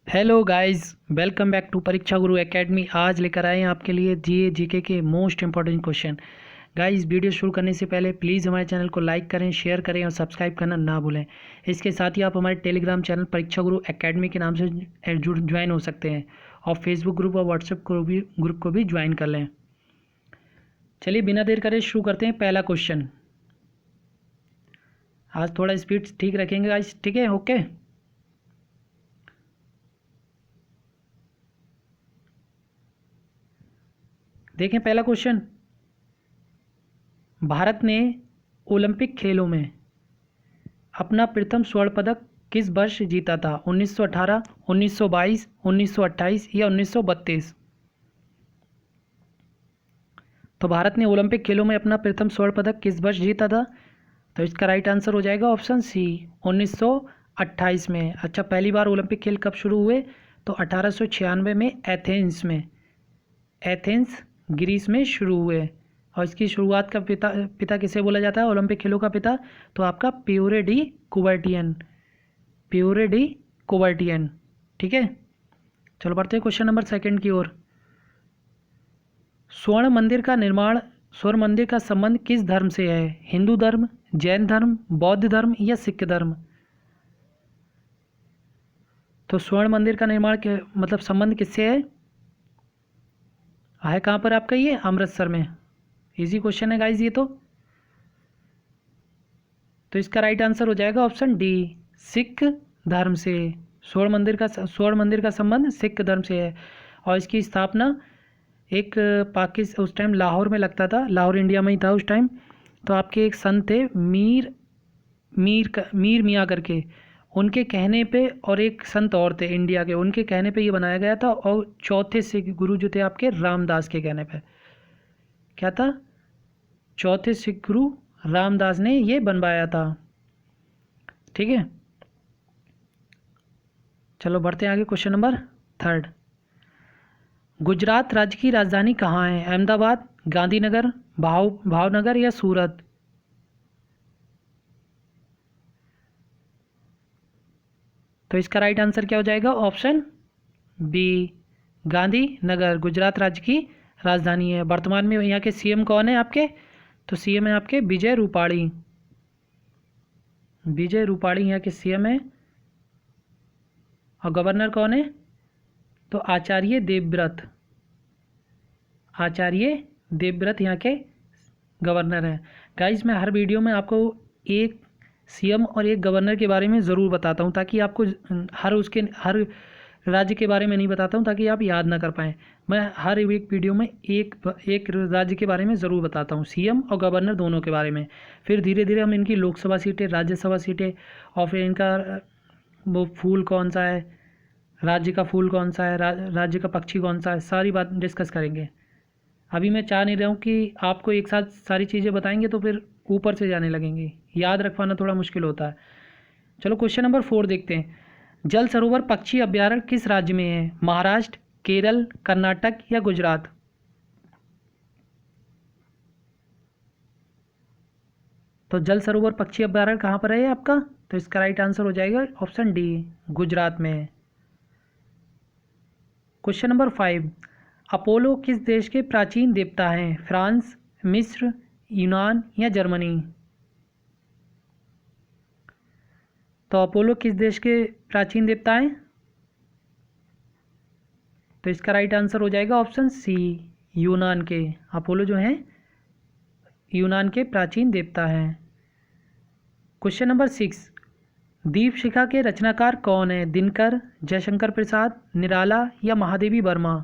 Hello guys, welcome back to Pariksha Guru academy. आज लेकर आए हैं आपके लिए जीए जीके के most important question. Guys, video शुरू करने से पहले प्लीज़ हमारे चैनल को लाइक करें, शेयर करें और सब्सक्राइब करना ना भूलें। इसके साथ ही आप हमारे टेलीग्राम चैनल परीक्षा गुरु एकेडमी के नाम से ज्वाइन हो सकते हैं और फेसबुक ग्रुप और व्हाट्सएप ग्रुप को भी ज्वाइन कर लें। चलिए बिना देर करे शुरू करते हैं। पहला क्वेश्चन, आज थोड़ा स्पीड ठीक रखेंगे गाइस, ठीक है? ओके। देखें पहला क्वेश्चन, भारत ने ओलंपिक खेलों में अपना प्रथम स्वर्ण पदक किस वर्ष जीता था? 1918, 1922, 1928 या 1932? तो भारत ने ओलंपिक खेलों में अपना प्रथम स्वर्ण पदक किस वर्ष जीता था? तो इसका राइट आंसर हो जाएगा ऑप्शन सी, 1928 में। अच्छा, पहली बार ओलंपिक खेल कब शुरू हुए? तो 1896 में एथेंस ग्रीस में शुरू हुए। और इसकी शुरुआत का पिता किसे बोला जाता है ओलंपिक खेलों का पिता? तो आपका प्योरे डी कुबर्टियन। ठीक है, चलो बढ़ते हैं क्वेश्चन नंबर सेकंड की ओर। स्वर्ण मंदिर का संबंध किस धर्म से है? हिंदू धर्म, जैन धर्म, बौद्ध धर्म या सिख धर्म? तो स्वर्ण मंदिर का निर्माण के मतलब संबंध किससे है कहाँ पर आपका? ये अमृतसर में। इजी क्वेश्चन है गाइज ये तो इसका राइट आंसर हो जाएगा ऑप्शन डी, सिख धर्म से। स्वर्ण मंदिर का संबंध सिख धर्म से है। और इसकी स्थापना एक पाकिस्तान, उस टाइम लाहौर में लगता था, लाहौर इंडिया में ही था उस टाइम। तो आपके एक संत थे मीर मियाँ करके, उनके कहने पे, और एक संत और थे इंडिया के, उनके कहने पे ये बनाया गया था। और चौथे सिख गुरु जो थे आपके रामदास के कहने पे, क्या था? चौथे सिख गुरु रामदास ने ये बनवाया था। ठीक है, चलो बढ़ते हैं आगे। क्वेश्चन नंबर थर्ड, गुजरात राज्य की राजधानी कहाँ है? अहमदाबाद, गांधीनगर, भावनगर या सूरत? तो इसका राइट आंसर क्या हो जाएगा? ऑप्शन बी, गांधीनगर गुजरात राज्य की राजधानी है। वर्तमान में यहाँ के सीएम कौन है आपके? तो सीएम है आपके विजय रूपाणी यहाँ के सीएम है। और गवर्नर कौन है? तो आचार्य देवव्रत यहाँ के गवर्नर हैं। गाइज, मैं हर वीडियो में आपको एक सीएम और एक गवर्नर के बारे में ज़रूर बताता हूँ, ताकि आपको हर राज्य के बारे में नहीं बताता हूँ ताकि आप याद ना कर पाएँ। मैं हर एक वीडियो में एक राज्य के बारे में ज़रूर बताता हूँ, सीएम और गवर्नर दोनों के बारे में। फिर धीरे धीरे हम इनकी लोकसभा सीटें, राज्यसभा सीटें, और फिर इनका वो फूल कौन सा है, राज्य का फूल कौन सा है, राज्य का पक्षी कौन सा है, सारी बात डिस्कस करेंगे। अभी मैं चाह नहीं रहा हूँ कि आपको एक साथ सारी चीज़ें बताएंगे तो फिर ऊपर से जाने लगेंगी, याद रख पाना थोड़ा मुश्किल होता है। चलो क्वेश्चन नंबर 4 देखते हैं। जल सरोवर पक्षी अभ्यारण्य किस राज्य में है? महाराष्ट्र, केरल, कर्नाटक या गुजरात? तो जल सरोवर पक्षी अभ्यारण्य कहाँ पर है आपका? तो इसका राइट आंसर हो जाएगा ऑप्शन डी, गुजरात में। क्वेश्चन नंबर 5, अपोलो किस देश के प्राचीन देवता हैं? फ्रांस, मिस्र, यूनान या जर्मनी? तो अपोलो किस देश के प्राचीन देवता हैं? तो इसका राइट आंसर हो जाएगा ऑप्शन सी, यूनान के। अपोलो जो हैं यूनान के प्राचीन देवता हैं। क्वेश्चन नंबर 6, दीपशिखा के रचनाकार कौन है? दिनकर, जयशंकर प्रसाद, निराला या महादेवी वर्मा?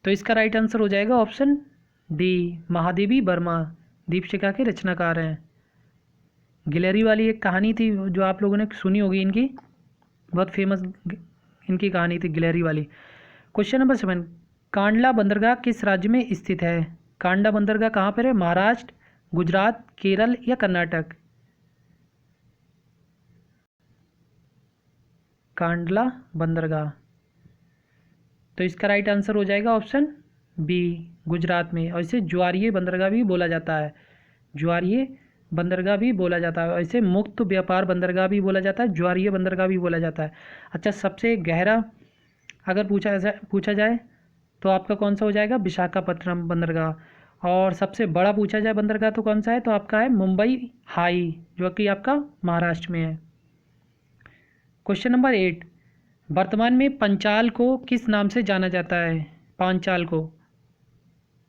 तो इसका राइट आंसर हो जाएगा ऑप्शन डी, महादेवी वर्मा दीपशिखा के रचनाकार हैं। गिलहरी वाली एक कहानी थी जो आप लोगों ने सुनी होगी, इनकी बहुत फेमस इनकी कहानी थी गिलहरी वाली। क्वेश्चन नंबर 7, कांडला बंदरगाह किस राज्य में स्थित है? कांडला बंदरगाह कहाँ पर है? महाराष्ट्र, गुजरात, केरल या कर्नाटक? कांडला बंदरगाह, तो इसका राइट आंसर हो जाएगा ऑप्शन बी, गुजरात में। और इसे ज्वारीय बंदरगाह भी बोला जाता है, ज्वारीय बंदरगाह भी बोला जाता है। ऐसे मुक्त व्यापार बंदरगाह भी बोला जाता है, ज्वारीय बंदरगाह भी बोला जाता है। अच्छा, सबसे गहरा अगर पूछा जाए तो आपका कौन सा हो जाएगा, विशाखापट्टनम बंदरगाह। और सबसे बड़ा पूछा जाए बंदरगाह तो कौन सा है, तो आपका है मुंबई हाई, जो कि आपका महाराष्ट्र में है। क्वेश्चन नंबर 8, वर्तमान में पंचाल को किस नाम से जाना जाता है, पांचाल को,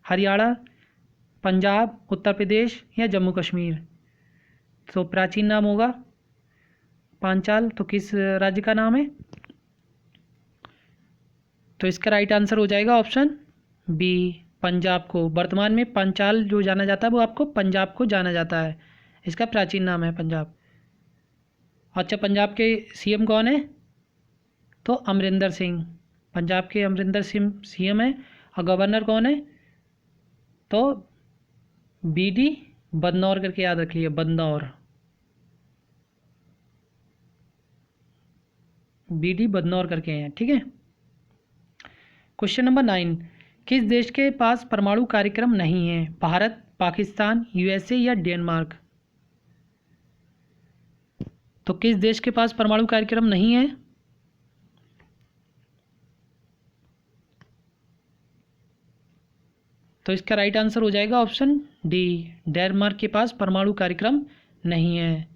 हरियाणा, पंजाब, उत्तर प्रदेश या जम्मू कश्मीर। तो प्राचीन नाम होगा पांचाल, तो किस राज्य का नाम है, तो इसका राइट आंसर हो जाएगा ऑप्शन बी, पंजाब को। वर्तमान में पंचाल जो जाना जाता है वो आपको पंजाब को जाना जाता है, इसका प्राचीन नाम है पंजाब। अच्छा, पंजाब के सीएम कौन है, तो अमरिंदर सिंह, पंजाब के अमरिंदर सिंह सीएम है। और गवर्नर कौन है, तो बीडी बदनौर करके याद रख लिए, बदनौर, बीडी बदनौर करके हैं, ठीक है। क्वेश्चन नंबर 9, किस देश के पास परमाणु कार्यक्रम नहीं है, भारत, पाकिस्तान, यूएसए या डेनमार्क। तो किस देश के पास परमाणु कार्यक्रम नहीं है, तो इसका राइट आंसर हो जाएगा ऑप्शन डी, डेनमार्क के पास परमाणु कार्यक्रम नहीं है।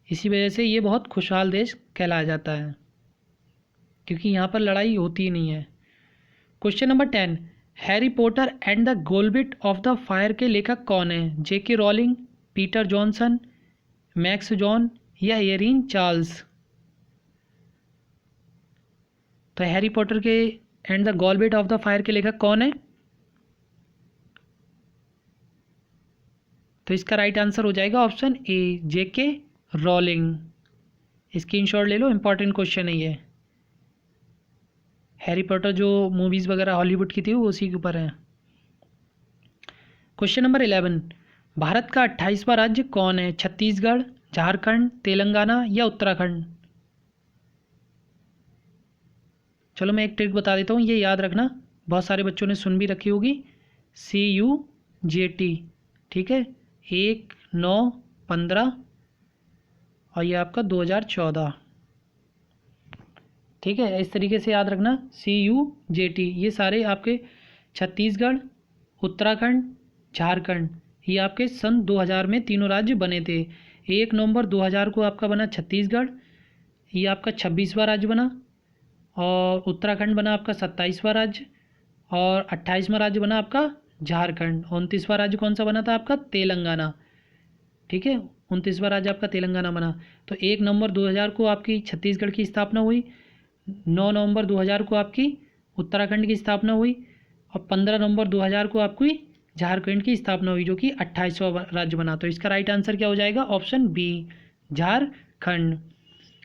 इसी वजह से ये बहुत खुशहाल देश कहलाया जाता है, क्योंकि यहाँ पर लड़ाई होती ही नहीं है। Question number 10, Harry Potter and the goblet of the fire के लेखक कौन है, J K Rowling, Peter Johnson, Max John या एरिन चार्ल्स। तो हैरी पॉटर के and the goblet of the fire के लेखक कौन है, तो इसका राइट आंसर हो जाएगा option A, J K Rowling. Screenshot ले लो, इंपॉर्टेंट क्वेश्चन है ये। हैरी पॉटर जो मूवीज़ वगैरह हॉलीवुड की थी वो उसी के ऊपर है। क्वेश्चन नंबर 11, भारत का 28वां राज्य कौन है, छत्तीसगढ़, झारखंड, तेलंगाना या उत्तराखंड। चलो मैं एक ट्रिक बता देता हूँ, ये याद रखना, बहुत सारे बच्चों ने सुन भी रखी होगी, CUJT, ठीक है, 1, 9, 15 और ये आपका 2014, ठीक है। इस तरीके से याद रखना, CUJT, ये सारे आपके छत्तीसगढ़, उत्तराखंड, झारखंड, ये आपके सन 2000 में तीनों राज्य बने थे। 1 नवंबर 2000 को आपका बना छत्तीसगढ़, ये आपका 26वां राज्य बना। और उत्तराखंड बना आपका 27वां राज्य। और 28वां राज्य बना आपका झारखंड। 29वां राज्य कौन सा बना था आपका, तेलंगाना, ठीक है, 29वां राज्य आपका तेलंगाना बना। तो 1 नवंबर 2000 को आपकी छत्तीसगढ़ की स्थापना हुई, 9 नवंबर 2000 को आपकी उत्तराखंड की स्थापना हुई, और 15 नवंबर 2000 को आपकी झारखंड की स्थापना हुई, जो कि 28वां राज्य बना। तो इसका राइट आंसर क्या हो जाएगा, ऑप्शन बी, झारखंड।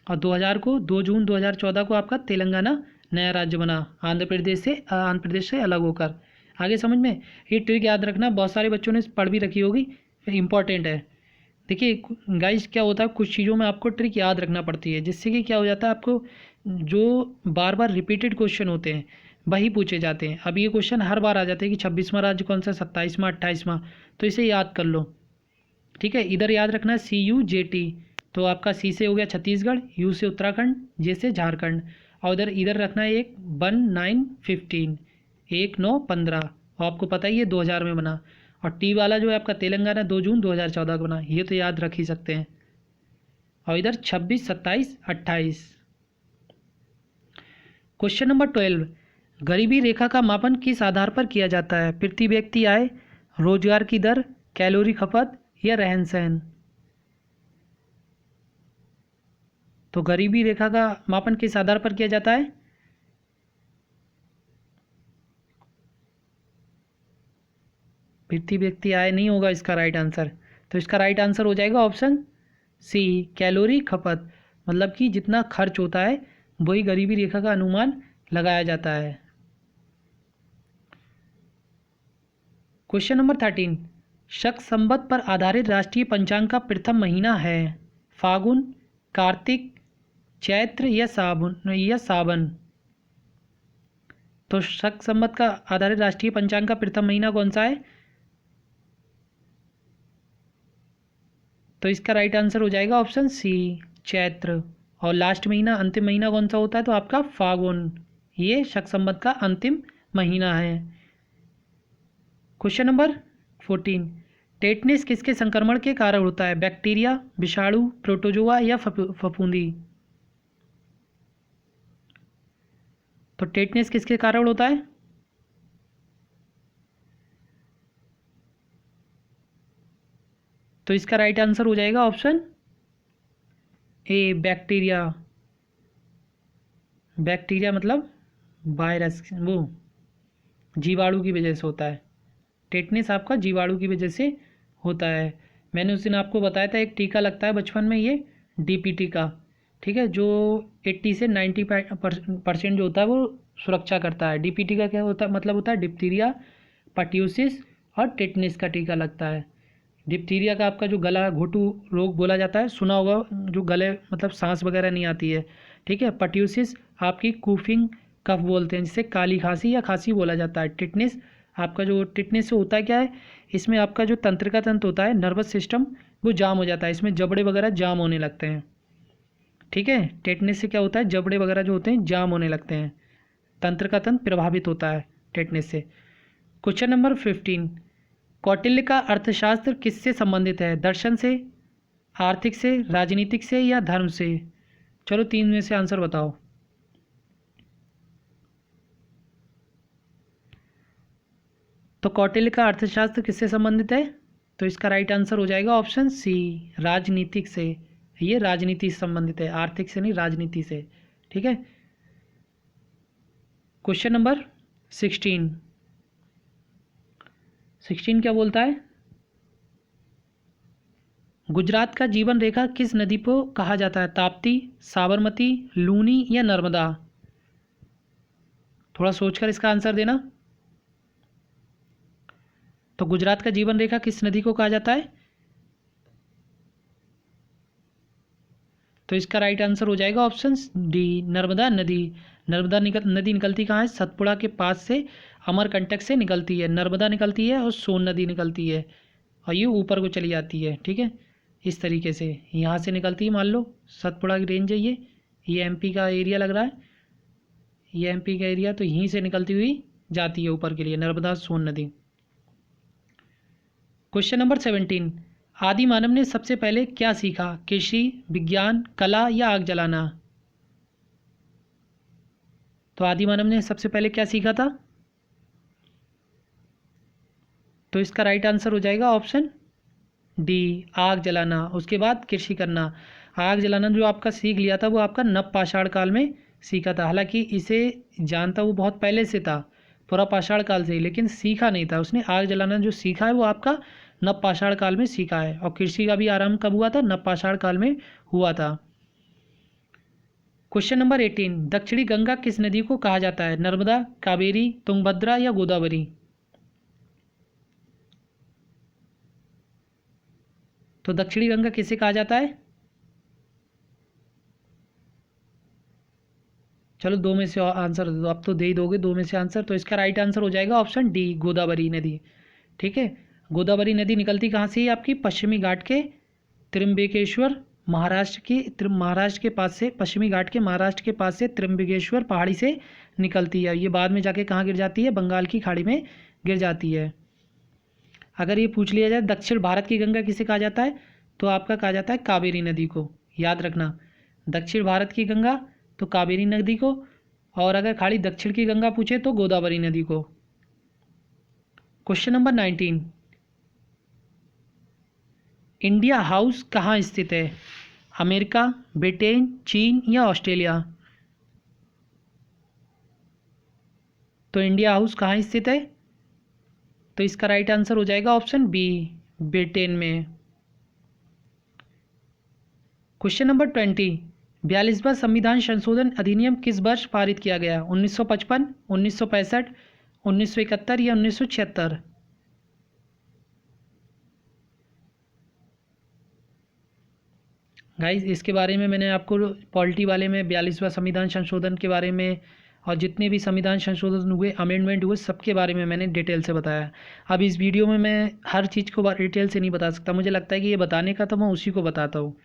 और 2 जून 2014 को आपका तेलंगाना नया राज्य बना, आंध्र प्रदेश से अलग होकर। आगे समझ में, ये ट्रिक याद रखना, बहुत सारे बच्चों ने पढ़ भी रखी होगी, इंपॉर्टेंट है। देखिए गाइस, क्या होता है, कुछ चीज़ों में आपको ट्रिक याद रखना पड़ती है, जिससे कि क्या हो जाता है, आपको जो बार बार रिपीटेड क्वेश्चन होते हैं वही पूछे जाते हैं। अब ये क्वेश्चन हर बार आ जाते हैं कि 26वां राज्य कौन सा, 27वां, 28वां, तो इसे याद कर लो, ठीक है। इधर याद रखना है CUJT, तो आपका C से हो गया छत्तीसगढ़, U से उत्तराखंड, J से झारखंड, और इधर इधर रखना है एक 1915, 1915, और आपको पता ही है 2000 में बना। और T वाला जो है आपका तेलंगाना 2 जून 2014 को बना, ये तो याद रख ही सकते हैं। और इधर 26, 27, 28। क्वेश्चन नंबर 12, गरीबी रेखा का मापन किस आधार पर किया जाता है, प्रति व्यक्ति आय, रोजगार की दर, कैलोरी खपत या रहन सहन। तो गरीबी रेखा का मापन किस आधार पर किया जाता है, प्रति व्यक्ति आय नहीं होगा इसका राइट आंसर। तो इसका राइट आंसर हो जाएगा ऑप्शन सी, कैलोरी खपत, मतलब कि जितना खर्च होता है वही गरीबी रेखा का अनुमान लगाया जाता है। क्वेश्चन नंबर 13, शक संवत पर आधारित राष्ट्रीय पंचांग का प्रथम महीना है, फागुन, कार्तिक, चैत्र या सावन। तो शक संवत का आधारित राष्ट्रीय पंचांग का प्रथम महीना कौन सा है, तो इसका राइट आंसर हो जाएगा ऑप्शन सी, चैत्र। और लास्ट महीना, अंतिम महीना कौन सा होता है? तो आपका फागुन। ये शक संवत का अंतिम महीना है। क्वेश्चन नंबर 14, टेटनेस किसके संक्रमण के कारण होता है? बैक्टीरिया, विषाणु, प्रोटोजोआ या फफूंदी? तो टेटनेस किसके कारण होता है? तो इसका राइट आंसर हो जाएगा ऑप्शन ए, बैक्टीरिया। बैक्टीरिया मतलब वायरस, वो जीवाणु की वजह से होता है। टेटनेस आपका जीवाणु की वजह से होता है। मैंने उस दिन आपको बताया था एक टीका लगता है बचपन में, ये डीपीटी का, ठीक है, जो 80 से 90% जो होता है वो सुरक्षा करता है। डीपीटी का क्या होता है? मतलब होता है डिप्थीरिया, पर्ट्यूसिस और टेटनेस का टीका लगता है। डिप्थीरिया का आपका जो गला घोटू रोग बोला जाता है, सुना होगा, जो गले मतलब सांस वगैरह नहीं आती है, ठीक है। पर्ट्यूसिस आपकी कूफिंग कफ बोलते हैं, जिसे काली खांसी या खांसी बोला जाता है। टिटनेस, आपका जो टिटनेस से होता है क्या है, इसमें आपका जो तंत्रिका तंत्र होता है, नर्वस सिस्टम, वो जाम हो जाता है, इसमें जबड़े वगैरह जाम होने लगते हैं, ठीक है। टेटनेस से क्या होता है, जबड़े वगैरह जो होते हैं जाम होने लगते हैं, तंत्र का तंत्र प्रभावित होता है टेटनेस से। क्वेश्चन नंबर 15, कौटिल्य का अर्थशास्त्र किससे संबंधित है? दर्शन से, आर्थिक से, राजनीतिक से या धर्म से? चलो तीन में से आंसर बताओ। तो कौटिल्य का अर्थशास्त्र किससे संबंधित है? तो इसका राइट आंसर हो जाएगा ऑप्शन सी, राजनीतिक से। ये राजनीति से संबंधित है, आर्थिक से नहीं, राजनीति से, ठीक है। क्वेश्चन नंबर 16 क्या बोलता है? गुजरात का जीवन रेखा किस नदी को कहा जाता है? ताप्ती, साबरमती, लूनी या नर्मदा? थोड़ा सोचकर इसका आंसर देना। तो गुजरात का जीवन रेखा किस नदी को कहा जाता है? तो इसका राइट आंसर हो जाएगा ऑप्शन डी, नर्मदा नदी। नर्मदा नदी निकलती कहाँ है? सतपुड़ा के पास से अमरकंटक से निकलती है, नर्मदा निकलती है और सोन नदी निकलती है, और ये ऊपर को चली जाती है, ठीक है। इस तरीके से यहाँ से निकलती है, मान लो सतपुड़ा की रेंज है ये एमपी का एरिया लग रहा है, ये एमपी का एरिया, तो यहीं से निकलती हुई जाती है ऊपर के लिए, नर्मदा सोन नदी। क्वेश्चन नंबर 17, आदि मानव ने सबसे पहले क्या सीखा? कृषि, विज्ञान, कला या आग जलाना? तो आदि मानव ने सबसे पहले क्या सीखा था? तो इसका राइट आंसर हो जाएगा ऑप्शन डी, आग जलाना। उसके बाद कृषि करना। आग जलाना जो आपका सीख लिया था वो आपका नव पाषाण काल में सीखा था। हालांकि इसे जानता वो बहुत पहले से था, पूरा पाषाण काल से ही, लेकिन सीखा नहीं था उसने। आग जलाना जो सीखा है वो आपका नव पाषाण काल में सीखा है। और कृषि का भी आरंभ कब हुआ था? नव पाषाण काल में हुआ था। क्वेश्चन नंबर 18, दक्षिणी गंगा किस नदी को कहा जाता है? नर्मदा, कावेरी, तुंगभद्रा या गोदावरी? तो दक्षिणी गंगा किसे कहा जाता है? चलो दो में से आंसर दे दो, अब तो दे ही दोगे दो में से आंसर। तो इसका राइट आंसर हो जाएगा ऑप्शन डी, गोदावरी नदी, ठीक है। गोदावरी नदी निकलती कहाँ से है? आपकी पश्चिमी घाट के त्र्यंबकेश्वर, महाराष्ट्र के पास से, पश्चिमी घाट के महाराष्ट्र के पास से त्र्यंबकेश्वर पहाड़ी से निकलती है। ये बाद में जाके कहाँ गिर जाती है? बंगाल की खाड़ी में गिर जाती है। अगर ये पूछ लिया जाए दक्षिण भारत की गंगा किसे कहा जाता है, तो आपका कहा जाता है कावेरी नदी को, याद रखना। दक्षिण भारत की गंगा तो कावेरी नदी को, और अगर खाली दक्षिण की गंगा पूछे तो गोदावरी नदी को। क्वेश्चन नंबर 19, इंडिया हाउस कहाँ स्थित है? अमेरिका, ब्रिटेन, चीन या ऑस्ट्रेलिया? तो इंडिया हाउस कहाँ स्थित है? तो इसका राइट आंसर हो जाएगा ऑप्शन बी, ब्रिटेन में। क्वेश्चन नंबर 20, 42वां संविधान संशोधन अधिनियम किस वर्ष पारित किया गया? 1955, 1965, 1971 या 1976? गाइस इसके बारे में मैंने आपको पॉलिटी वाले में 42वां संविधान संशोधन के बारे में और जितने भी संविधान संशोधन हुए, अमेंडमेंट हुए, सबके बारे में मैंने डिटेल से बताया। अब इस वीडियो में मैं हर चीज़ को डिटेल से नहीं बता सकता, मुझे लगता है कि ये बताने का तो मैं उसी को बताता हूँ,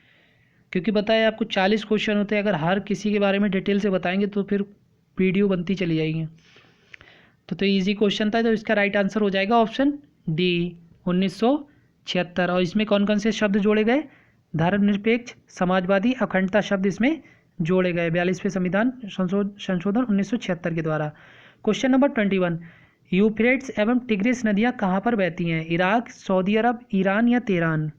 क्योंकि पता है आपको 40 क्वेश्चन होते हैं, अगर हर किसी के बारे में डिटेल से बताएंगे तो फिर वीडियो बनती चली जाएगी। तो ईजी क्वेश्चन था, तो इसका राइट आंसर हो जाएगा ऑप्शन डी 1976। और इसमें कौन कौन से शब्द जोड़े गए? धर्मनिरपेक्ष, समाजवादी, अखंडता शब्द इसमें जोड़े गए 42वें संविधान संशोधन 1976 के द्वारा। क्वेश्चन नंबर 21, यूफ्रेट्स एवं टिग्रिस नदियां कहाँ पर बहती हैं? इराक, सऊदी अरब, ईरान या तेहरान?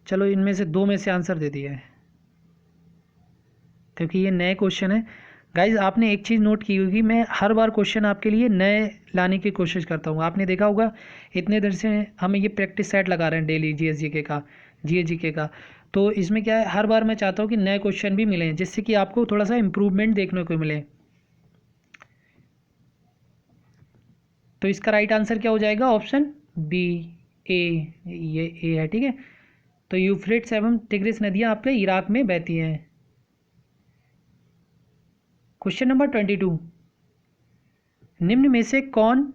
चलो इनमें से दो में से आंसर दे दिया है, क्योंकि ये नए क्वेश्चन है। गाइज आपने एक चीज़ नोट की होगी, मैं हर बार क्वेश्चन आपके लिए नए लाने की कोशिश करता हूँ। आपने देखा होगा इतने देर से हम ये प्रैक्टिस सेट लगा रहे हैं डेली जीएस जीके का। तो इसमें क्या है, हर बार मैं चाहता हूँ कि नए क्वेश्चन भी मिलें, जिससे कि आपको थोड़ा सा इम्प्रूवमेंट देखने को मिले। तो इसका राइट आंसर क्या हो जाएगा? ऑप्शन बी, ए, ये ए है, ठीक है। तो यूफ्रेट्स एवं टिग्रिस नदियाँ आपके इराक में बहती हैं। क्वेश्चन नंबर 22, निम्न में से कौन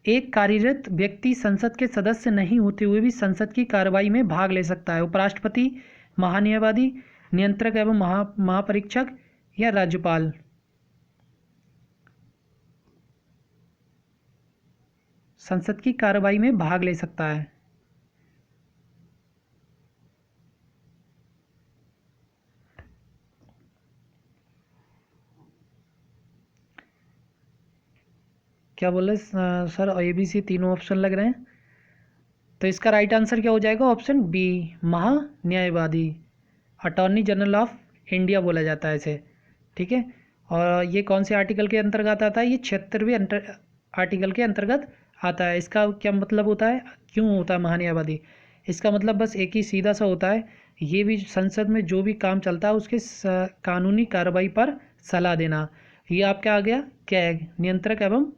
एक कार्यरत व्यक्ति संसद के सदस्य नहीं होते हुए भी संसद की कार्रवाई में भाग ले सकता है? उपराष्ट्रपति, महान्यायवादी, नियंत्रक एवं महापरीक्षक या राज्यपाल? संसद की कार्रवाई में भाग ले सकता है। क्या बोले सर? ए बी सी तीनों ऑप्शन लग रहे हैं, तो इसका राइट आंसर क्या हो जाएगा? ऑप्शन बी, महान्यायवादी, अटॉर्नी जनरल ऑफ इंडिया बोला जाता है इसे, ठीक है। और ये कौन से आर्टिकल के अंतर्गत आता है? ये 76वें आर्टिकल के अंतर्गत आता है। इसका क्या मतलब होता है, क्यों होता है महान्यायवादी? इसका मतलब बस एक ही सीधा सा होता है, ये भी संसद में जो भी काम चलता है उसके कानूनी कार्रवाई पर सलाह देना। ये आपका आ गया कैग, नियंत्रक एवं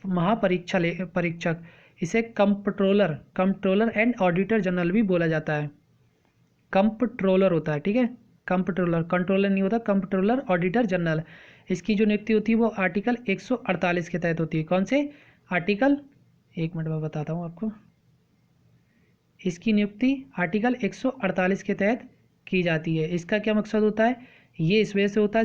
परीक्षक। इसे कंप्ट्रोलर एंड ऑडिटर जनरल भी बोला जाता है। कंप्ट्रोलर होता है, ठीक है, कंट्रोलर नहीं होता, कंप्ट्रोलर ऑडिटर जनरल। इसकी जो नियुक्ति होती है वो आर्टिकल 148 के तहत होती है। कौन से आर्टिकल? एक मिनट में बताता हूँ आपको। इसकी नियुक्ति आर्टिकल 148 के तहत की जाती है। इसका क्या मकसद होता है? ये इस वजह से होता है,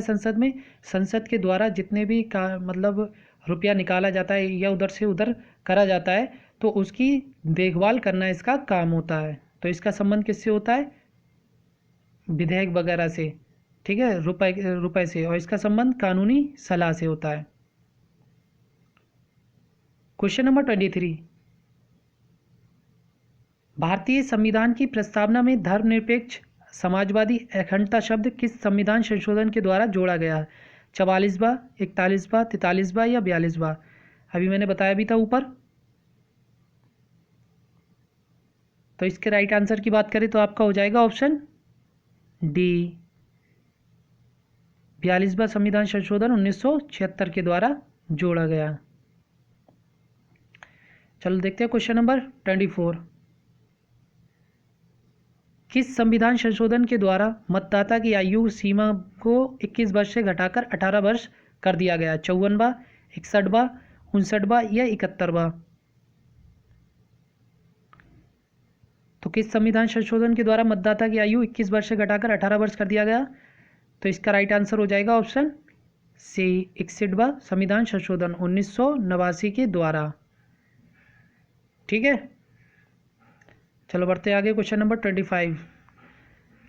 संसद के द्वारा जितने भी मतलब रुपया निकाला जाता है या उधर से उधर करा जाता है, तो उसकी देखभाल करना इसका काम होता है। तो इसका संबंध किससे होता है? विधेयक वगैरह से, ठीक है, रुपए से। और इसका संबंध कानूनी सलाह से होता है। क्वेश्चन नंबर 23, भारतीय संविधान की प्रस्तावना में धर्मनिरपेक्ष, समाजवादी, अखंडता शब्द किस संविधान संशोधन के द्वारा जोड़ा गया? 44वां, 41वां, 43वां या 42वां? अभी मैंने बताया भी था ऊपर। तो इसके राइट आंसर की बात करें तो आपका हो जाएगा ऑप्शन डी, 42वां संविधान संशोधन 1976 के द्वारा जोड़ा गया। चलो देखते हैं क्वेश्चन नंबर 24, किस संविधान संशोधन के द्वारा मतदाता की आयु सीमा को 21 वर्ष से घटाकर 18 वर्ष कर दिया गया? 54वां, 61वां, 59वां या 71वां? तो किस संविधान संशोधन के द्वारा मतदाता की आयु 21 वर्ष से घटाकर 18 वर्ष कर दिया गया? तो इसका राइट आंसर हो जाएगा ऑप्शन सी, 61वां संविधान संशोधन 1989 के द्वारा, ठीक है। चलो बढ़ते आगे। क्वेश्चन नंबर 25,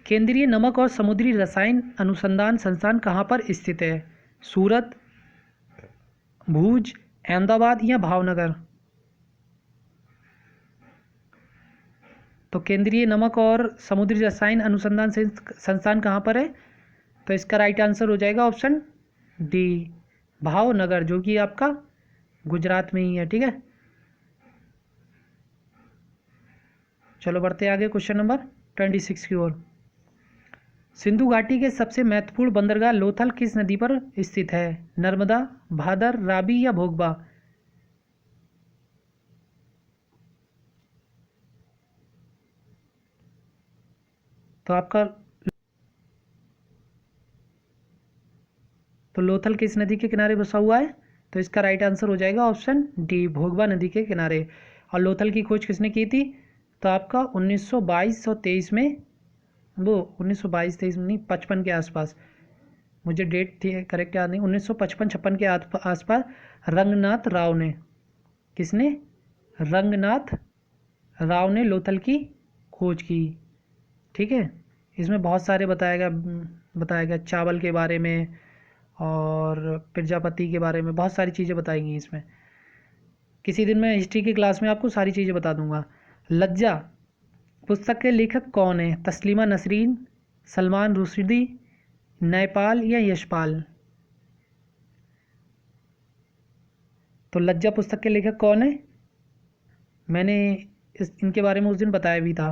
केंद्रीय नमक और समुद्री रसायन अनुसंधान संस्थान कहाँ पर स्थित है? सूरत, भूज, अहमदाबाद या भावनगर? तो केंद्रीय नमक और समुद्री रसायन अनुसंधान संस्थान कहाँ पर है? तो इसका राइट आंसर हो जाएगा ऑप्शन डी, भावनगर, जो कि आपका गुजरात में ही है, ठीक है। चलो बढ़ते आगे क्वेश्चन नंबर 26 की ओर। सिंधु घाटी के सबसे महत्वपूर्ण बंदरगाह लोथल किस नदी पर स्थित है? नर्मदा, भादर, रावी या भोगबा? तो आपका तो लोथल किस नदी के किनारे बसा हुआ है? तो इसका राइट आंसर हो जाएगा ऑप्शन डी, भोगवा नदी के किनारे। और लोथल की खोज किसने की थी? तो आपका 1922 और 23 में, वो 1922-23 में नहीं, 55 के आसपास, मुझे डेट थी करेक्ट याद नहीं, 1955-56 के आसपास रंगनाथ राव ने, किसने? रंगनाथ राव ने लोथल की खोज की। ठीक है, इसमें बहुत सारे बताया गया चावल के बारे में और प्रजापति के बारे में, बहुत सारी चीज़ें बताई गई इसमें। किसी दिन मैं हिस्ट्री की क्लास में आपको सारी चीज़ें बता दूंगा। लज्जा पुस्तक के लेखक कौन है? तस्लीमा नसरीन, सलमान रुश्दी, न्यायपाल या यशपाल? तो लज्जा पुस्तक के लेखक कौन है? मैंने इनके बारे में उस दिन बताया भी था।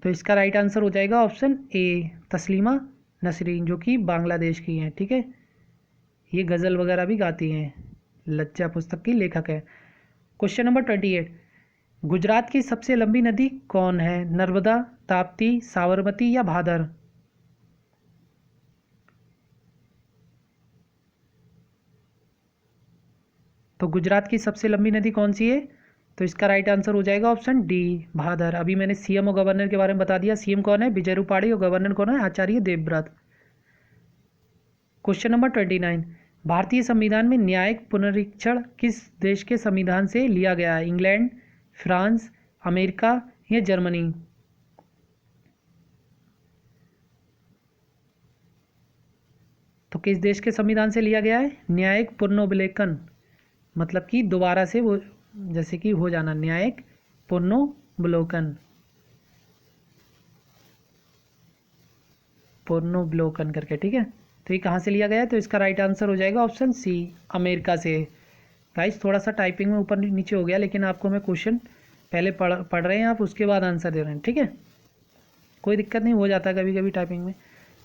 तो इसका राइट आंसर हो जाएगा ऑप्शन ए, तस्लीमा नसरीन, जो कि बांग्लादेश की हैं। ठीक है, ये गज़ल वगैरह भी गाती हैं, लज्जा पुस्तक की लेखक है। क्वेश्चन नंबर 28, गुजरात की सबसे लंबी नदी कौन है? नर्मदा, ताप्ती, साबरमती या भादर? तो गुजरात की सबसे लंबी नदी कौन सी है? तो इसका राइट आंसर हो जाएगा ऑप्शन डी, भादर। अभी मैंने सीएम और गवर्नर के बारे में बता दिया। सीएम कौन है? विजय रूपाणी, और गवर्नर कौन है? आचार्य देवव्रत। क्वेश्चन नंबर 29, भारतीय संविधान में न्यायिक पुनरीक्षण किस देश के संविधान से लिया गया है? इंग्लैंड, फ्रांस, अमेरिका या जर्मनी? तो किस देश के संविधान से लिया गया है? न्यायिक पुनर्विलेखन, मतलब कि दोबारा से वो, जैसे कि हो जाना, न्यायिक पुनर्विलोकन, पुनर्विलोकन करके। ठीक है, तो ये कहाँ से लिया गया है? तो इसका राइट आंसर हो जाएगा ऑप्शन सी, अमेरिका से। गाइस थोड़ा सा टाइपिंग में ऊपर नीचे हो गया, लेकिन आपको मैं क्वेश्चन पहले पढ़ रहे हैं, आप उसके बाद आंसर दे रहे हैं। ठीक है, कोई दिक्कत नहीं, हो जाता कभी कभी टाइपिंग में।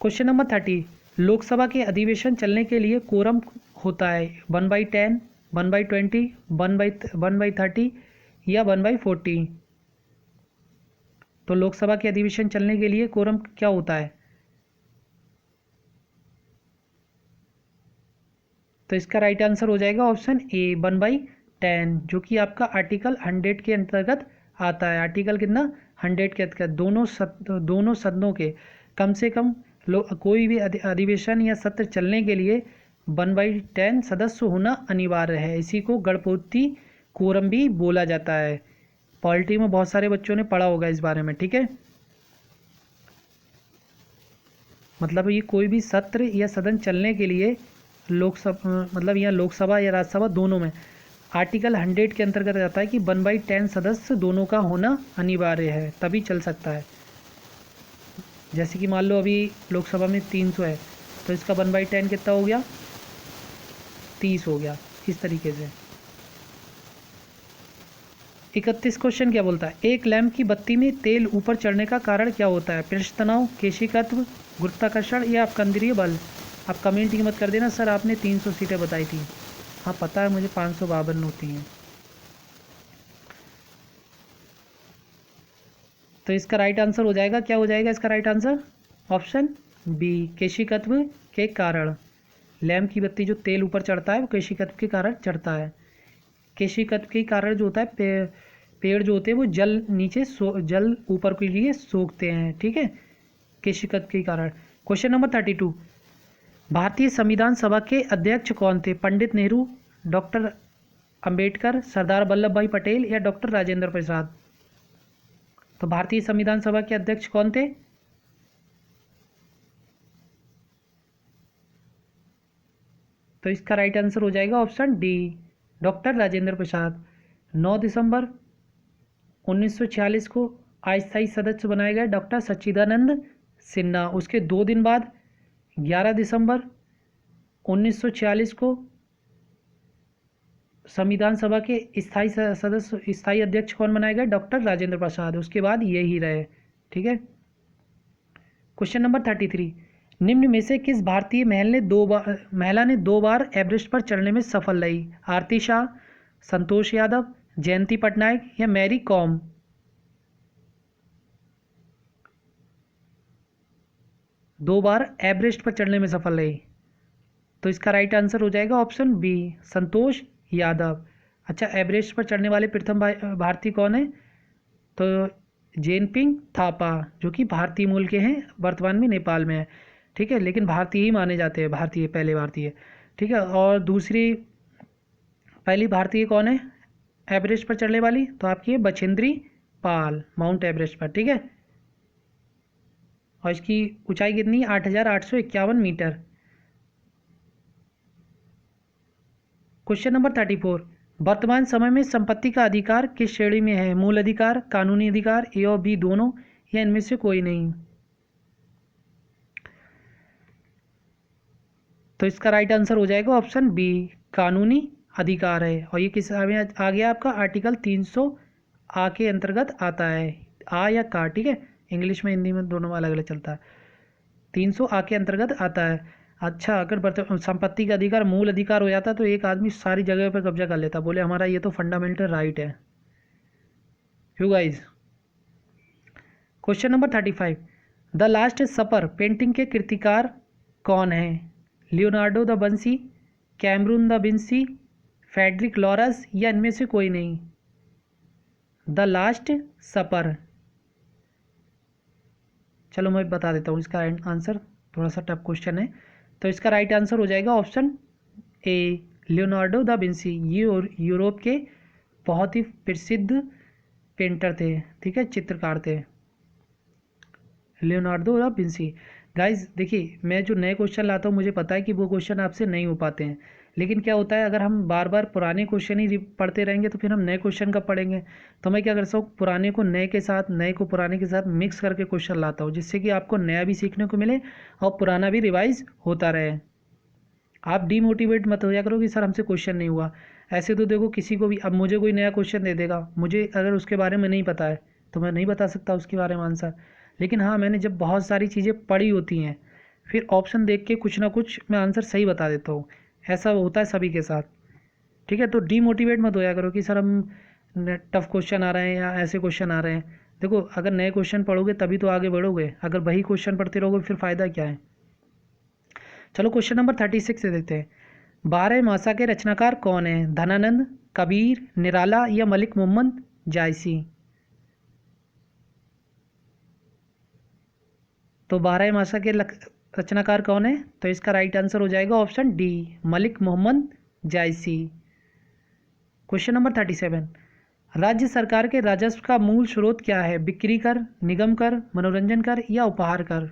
क्वेश्चन नंबर 30, लोकसभा के अधिवेशन चलने के लिए कोरम होता है 1/10, 1/20, 1/30 या 1/40? तो लोकसभा के अधिवेशन चलने के लिए कोरम क्या होता है? तो इसका राइट आंसर हो जाएगा ऑप्शन ए, 1/10, जो कि आपका आर्टिकल 100 के अंतर्गत आता है। आर्टिकल कितना? 100 के अंतर्गत दोनों सदनों के कम से कम कोई भी अधिवेशन या सत्र चलने के लिए 1/10 सदस्य होना अनिवार्य है। इसी को गणपति कोरम भी बोला जाता है। पॉलिटी में बहुत सारे बच्चों ने पढ़ा होगा इस बारे में। ठीक है, मतलब ये कोई भी सत्र या सदन चलने के लिए लोकसभा, मतलब यहाँ लोकसभा या राज्यसभा दोनों में आर्टिकल 100 के अंतर्गत आता है कि 1/10 सदस्य दोनों का होना अनिवार्य है, तभी चल सकता है। जैसे कि मान लो अभी लोकसभा में 300 है, तो इसका 1/10 कितना हो गया? 30 हो गया, इस तरीके से। 31 क्वेश्चन क्या बोलता है? एक लैंप की बत्ती में तेल ऊपर चढ़ने का कारण क्या होता है? पृष्ठ तनाव, केशिकत्व, गुरुत्वाकर्षण या अपकेंद्रीय बल? आप कमेंट ही मत कर देना सर आपने 300 सीटें बताई थी। हाँ पता है मुझे, 552 होती हैं। तो इसका राइट आंसर हो जाएगा, क्या हो जाएगा इसका राइट आंसर? ऑप्शन बी, केशिकत्व के कारण। लैंप की बत्ती जो तेल ऊपर चढ़ता है वो केशिकत्व के कारण चढ़ता है। केशिकत्व के कारण जो होता है, पेड़ जो होते हैं वो जल नीचे जल ऊपर के लिए सोखते हैं। ठीक है, केशिकत्व के कारण। क्वेश्चन नंबर 32, भारतीय संविधान सभा के अध्यक्ष कौन थे? पंडित नेहरू, डॉक्टर अंबेडकर, सरदार वल्लभ भाई पटेल या डॉक्टर राजेंद्र प्रसाद? तो भारतीय संविधान सभा के अध्यक्ष कौन थे? तो इसका राइट आंसर हो जाएगा option D, doctor Rajendra Prasad. 9 दिसंबर 1946 को अस्थायी सदस्य बनाए गए डॉक्टर सच्चिदानंद सिन्हा। उसके 2 दिन बाद 11 दिसंबर 1946 को संविधान सभा के स्थायी अध्यक्ष कौन बनाए गए? डॉक्टर राजेंद्र प्रसाद। उसके बाद ये ही रहे। ठीक है, क्वेश्चन नंबर 33, निम्न में से किस भारतीय महिला ने 2 बार एवरेस्ट पर चढ़ने में सफल रही? आरती शाह, संतोष यादव, जयंती पटनायक या मैरी कॉम? दो बार एवरेस्ट पर चढ़ने में सफल रही। तो इसका राइट आंसर हो जाएगा ऑप्शन बी, संतोष यादव। अच्छा, एवरेस्ट पर चढ़ने वाले प्रथम भारतीय कौन है? तो जेनपिंग थापा, जो कि भारतीय मूल के हैं, वर्तमान में नेपाल में है। ठीक है, लेकिन भारतीय ही माने जाते हैं, भारतीय, पहले भारतीय। ठीक है, और दूसरी पहली भारतीय कौन है एवरेस्ट पर चढ़ने वाली? तो आपकी है बछेंद्री पाल, माउंट एवरेस्ट पर। ठीक है, और इसकी ऊंचाई कितनी है? 8,851 मीटर। क्वेश्चन नंबर 34, वर्तमान समय में संपत्ति का अधिकार किस श्रेणी में है? मूल अधिकार, कानूनी अधिकार, ए और बी दोनों, या इनमें से कोई नहीं? तो इसका राइट आंसर हो जाएगा ऑप्शन बी, कानूनी अधिकार है। और ये किस में आ गया? आपका आर्टिकल 300 आ के अंतर्गत आता है, आ या का। ठीक है, इंग्लिश में हिंदी में दोनों में अलग अलग चलता है। 300 आ के अंतर्गत आता है। अच्छा, अगर संपत्ति का अधिकार मूल अधिकार हो जाता तो एक आदमी सारी जगह पर कब्जा कर लेता, बोले हमारा ये तो फंडामेंटल राइट है। You guys, question number 35, the last supper painting के कृतिकार कौन है? Leonardo da Vinci, Cameron da Vinci, Frederick Laurus, या इनमें से कोई नहीं? द लास्ट सपर, चलो मैं बता देता हूँ इसका आंसर, थोड़ा सा टफ क्वेश्चन है। तो इसका राइट आंसर हो जाएगा ऑप्शन ए, लियोनार्डो दा विंसी। ये यूरोप के बहुत ही प्रसिद्ध पेंटर थे। ठीक है, चित्रकार थे, लियोनार्डो दा विंसी। गाइस देखिए, मैं जो नए क्वेश्चन लाता हूँ मुझे पता है कि वो क्वेश्चन आपसे नहीं हो पाते हैं, लेकिन क्या होता है अगर हम बार बार पुराने क्वेश्चन ही पढ़ते रहेंगे तो फिर हम नए क्वेश्चन कब पढ़ेंगे? तो मैं क्या करता हूँ, पुराने को नए के साथ, नए को पुराने के साथ मिक्स करके क्वेश्चन लाता हूँ, जिससे कि आपको नया भी सीखने को मिले और पुराना भी रिवाइज होता रहे। आप डीमोटिवेट मत हो जाया करो कि सर हमसे क्वेश्चन नहीं हुआ। ऐसे तो देखो, किसी को भी अब मुझे कोई नया क्वेश्चन दे देगा, मुझे अगर उसके बारे में नहीं पता है तो मैं नहीं बता सकता उसके बारे में आंसर। लेकिन हाँ, मैंने जब बहुत सारी चीज़ें पढ़ी होती हैं फिर ऑप्शन देख के कुछ ना कुछ मैं आंसर सही बता देता हूँ। ऐसा होता है सभी के साथ। ठीक है, तो डीमोटिवेट मत होया करो कि सर हम टफ क्वेश्चन आ रहे हैं या ऐसे क्वेश्चन आ रहे हैं। देखो, अगर नए क्वेश्चन पढ़ोगे तभी तो आगे बढ़ोगे, अगर वही क्वेश्चन पढ़ते रहोगे फिर फ़ायदा क्या है? चलो क्वेश्चन नंबर 36 से देखते हैं, बारह मासा के रचनाकार कौन है? धनानंद, कबीर, निराला, या मलिक मोहम्मद जायसी? तो बारह मासा के रचनाकार कौन है? तो इसका राइट आंसर हो जाएगा ऑप्शन डी, मलिक मोहम्मद जायसी। क्वेश्चन नंबर 37, राज्य सरकार के राजस्व का मूल स्रोत क्या है? बिक्री कर, निगम कर, मनोरंजन कर, या उपहार कर?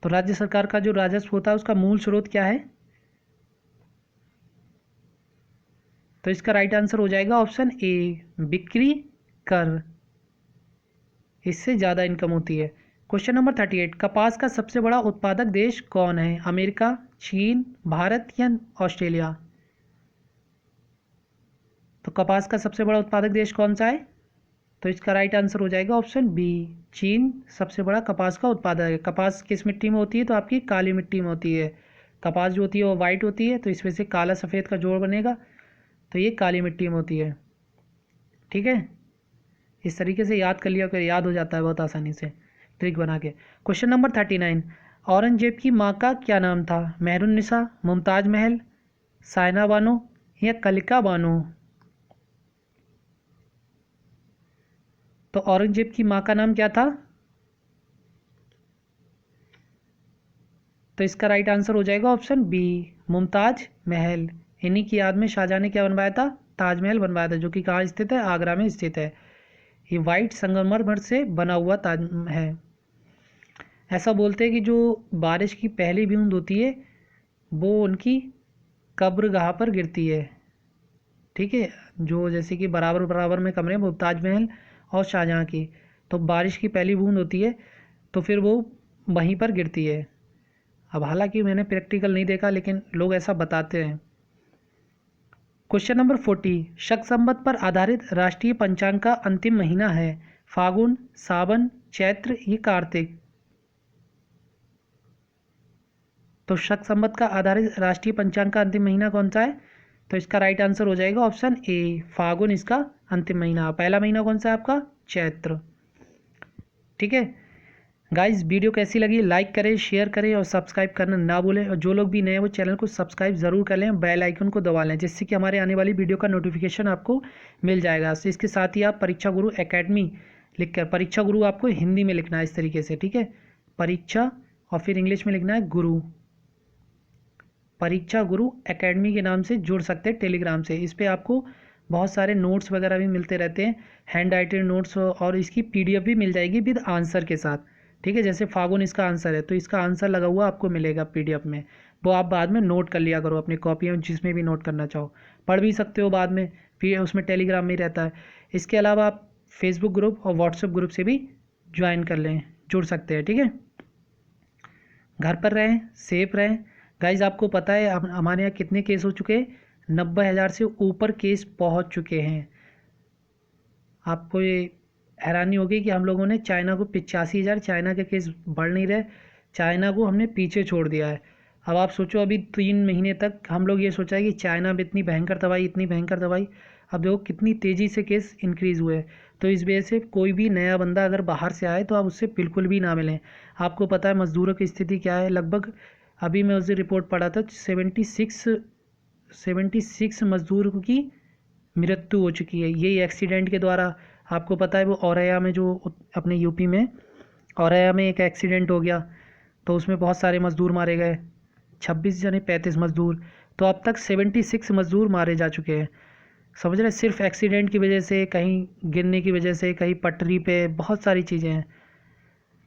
तो राज्य सरकार का जो राजस्व होता है उसका मूल स्रोत क्या है? तो इसका राइट आंसर हो जाएगा ऑप्शन ए, बिक्री कर। इससे ज़्यादा इनकम होती है। क्वेश्चन नंबर 38, कपास का सबसे बड़ा उत्पादक देश कौन है? अमेरिका, चीन, भारत, या ऑस्ट्रेलिया? तो कपास का सबसे बड़ा उत्पादक देश कौन सा है? तो इसका राइट आंसर हो जाएगा ऑप्शन बी, चीन सबसे बड़ा कपास का उत्पादक है। कपास किस मिट्टी में होती है? तो आपकी काली मिट्टी में होती है। कपास जो होती है वो वाइट होती है, तो इसमें से काला सफ़ेद का जोड़ बनेगा, तो ये काली मिट्टी में होती है। ठीक है, इस तरीके से याद कर लिया, फिर याद हो जाता है बहुत आसानी से ट्रिक बना के। क्वेश्चन नंबर 39, औरंगजेब की माँ का क्या नाम था? मेहरुन्निसा, मुमताज महल, सायना बानो, या कलिका बानो? तो औरंगजेब की माँ का नाम क्या था? तो इसका राइट आंसर हो जाएगा ऑप्शन बी, मुमताज महल। इन्हीं की याद में शाहजहाँ ने क्या बनवाया था? ताजमहल बनवाया था, जो कि कहाँ स्थित है? आगरा में स्थित है। ये वाइट संगमरमर से बना हुआ ताज है। ऐसा बोलते हैं कि जो बारिश की पहली बूंद होती है वो उनकी कब्रगाह पर गिरती है। ठीक है, जो जैसे कि बराबर बराबर में कमरे मुमताज महल और शाहजहाँ की, तो बारिश की पहली बूंद होती है तो फिर वो वहीं पर गिरती है। अब हालांकि मैंने प्रैक्टिकल नहीं देखा, लेकिन लोग ऐसा बताते हैं। क्वेश्चन नंबर 40, शक संवत पर आधारित राष्ट्रीय पंचांग का अंतिम महीना है? फागुन, सावन, चैत्र, या कार्तिक? तो शक संवत का आधारित राष्ट्रीय पंचांग का अंतिम महीना कौन सा है? तो इसका राइट आंसर हो जाएगा ऑप्शन ए, फागुन इसका अंतिम महीना। पहला महीना कौन सा है आपका? चैत्र। ठीक है, गाइस वीडियो कैसी लगी लाइक करें, शेयर करें और सब्सक्राइब करना ना भूलें। और जो लोग भी नए हैं वो चैनल को सब्सक्राइब ज़रूर कर लें, बेल आइकन को दबा लें, जिससे कि हमारे आने वाली वीडियो का नोटिफिकेशन आपको मिल जाएगा। तो इसके साथ ही आप परीक्षा गुरु एकेडमी लिखकर, परीक्षा गुरु आपको हिंदी में लिखना है इस तरीके से, ठीक है, परीक्षा और फिर इंग्लिश में लिखना है गुरु, परीक्षा गुरु एकेडमी के नाम से जुड़ सकते हैं टेलीग्राम से। इस पर आपको बहुत सारे नोट्स वगैरह भी मिलते रहते हैं, हैंड राइटेड नोट्स, और इसकी पीडीएफ भी मिल जाएगी विद आंसर के साथ, ठीक है। जैसे फागुन इसका आंसर है तो इसका आंसर लगा हुआ आपको मिलेगा पीडीएफ में, वो आप बाद में नोट कर लिया करो अपनी कॉपी में, जिसमें भी नोट करना चाहो पढ़ भी सकते हो बाद में, फिर उसमें टेलीग्राम में ही रहता है। इसके अलावा आप फेसबुक ग्रुप और व्हाट्सएप ग्रुप से भी ज्वाइन कर लें, जुड़ सकते हैं, ठीक है। घर पर रहें, सेफ रहें। गाइज आपको पता है हमारे यहाँ कितने केस हो चुके हैं, 90,000 से ऊपर केस पहुँच चुके हैं। आपको ये हैरानी होगी कि हम लोगों ने चाइना को 85,000, चाइना के केस बढ़ नहीं रहे, चाइना को हमने पीछे छोड़ दिया है। अब आप सोचो अभी 3 महीने तक हम लोग ये सोचा है कि चाइना में इतनी भयंकर दवाई, इतनी भयंकर दवाई, अब देखो कितनी तेज़ी से केस इंक्रीज़ हुए हैं। तो इस वजह से कोई भी नया बंदा अगर बाहर से आए तो आप उससे बिल्कुल भी ना मिलें। आपको पता है मज़दूरों की स्थिति क्या है, लगभग अभी मैं उस रिपोर्ट पढ़ा था 76 मज़दूरों की मृत्यु हो चुकी है, यही एक्सीडेंट के द्वारा। आपको पता है वो औरैया में, जो अपने यूपी में औरैया में एक एक्सीडेंट हो गया तो उसमें बहुत सारे मज़दूर मारे गए, 26 यानी 35 मज़दूर। तो अब तक 76 मज़दूर मारे जा चुके हैं, समझ रहे, सिर्फ एक्सीडेंट की वजह से, कहीं गिरने की वजह से, कहीं पटरी पे, बहुत सारी चीज़ें हैं,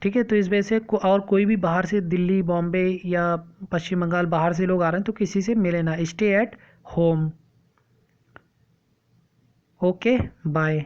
ठीक है। तो इस वजह से और कोई भी बाहर से, दिल्ली, बॉम्बे या पश्चिम बंगाल बाहर से लोग आ रहे हैं तो किसी से मिले ना, stay at home. Okay bye.